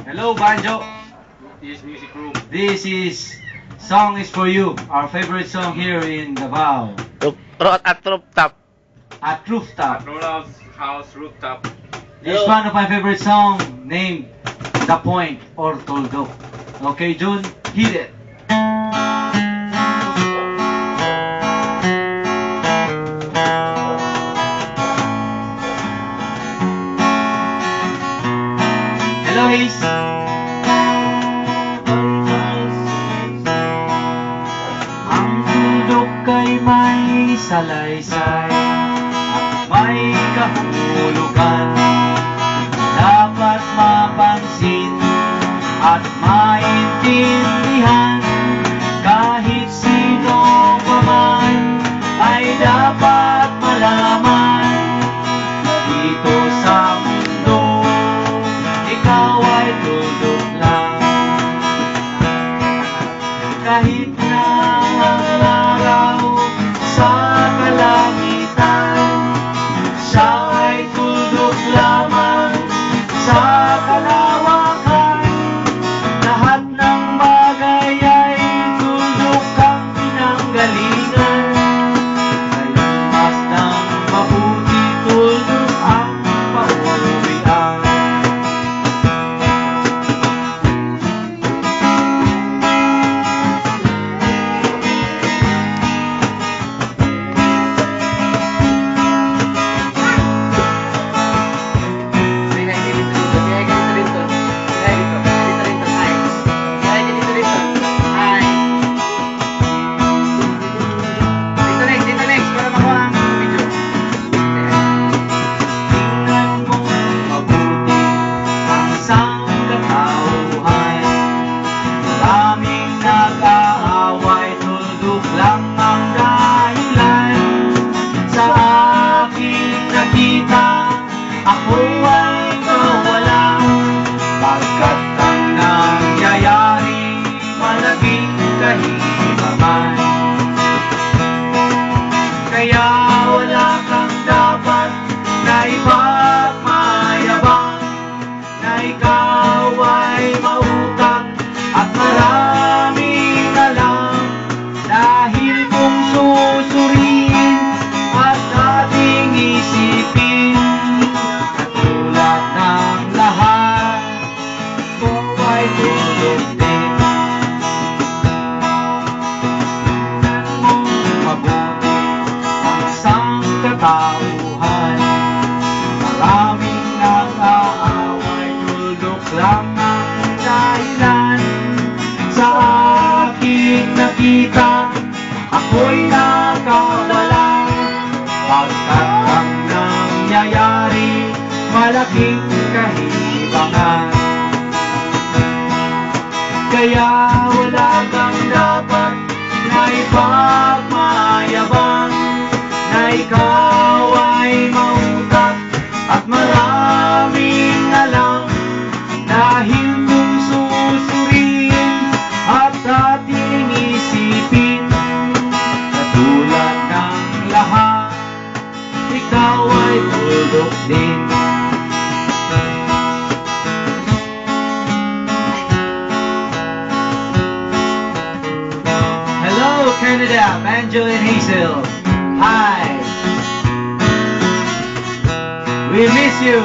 Hello, Banjo. This music room. This is Song is for You, our favorite song here in Davao. At rooftop. At Rooftop. Rollout House Rooftop. This is one of my favorite songs named The Point or Toldo. Okay, June, hit it. Hello, Hayes. Ang tuldok kay may salaysay at may kahulugan, dapat mapansin at maintindihan. Kahit sino pa man ay dapat malaman. Dito sa mundo, ikaw ay tuldok lang. Kahit na ang araw sa kalangitan, siya ay tuldok lamang sa kalawakan. Lahat ng bagay ay tuldok ang pinanggalingan. Ngayon mas nang mabuti tuldok ang pauwian. Tingnan mo mabuti ang sangkatauhan. Maraming nag-aaway, tuldok lang ang dahilan. Sa aking nakita, ako ay nawala. Pagkat ang nangyayari, malaking kahibangan. Kaya wala kang dapat na ipagmayabang, na ikaw ay mautak at maraming alam. Dahil kung susuriin at ating isipin, katulad ng lahat, ikaw ay tulog din. Mabuti ang sangkatauhan. Maraming nag-aaway, tuldok lang ang dahilan. Sa aking nakita, ako'y nakawala. Pagkat ang nangyayari, malaking kahibangan. Kaya wala kang dapat na ipagmayabang, na ikaw ay mautak at maraming alam. Dahil kung susuriin at ating isipin, katulad ng lahat, ikaw ay tuldok din. Hello, Canada, Banjo and Hazel. Hi. We miss you.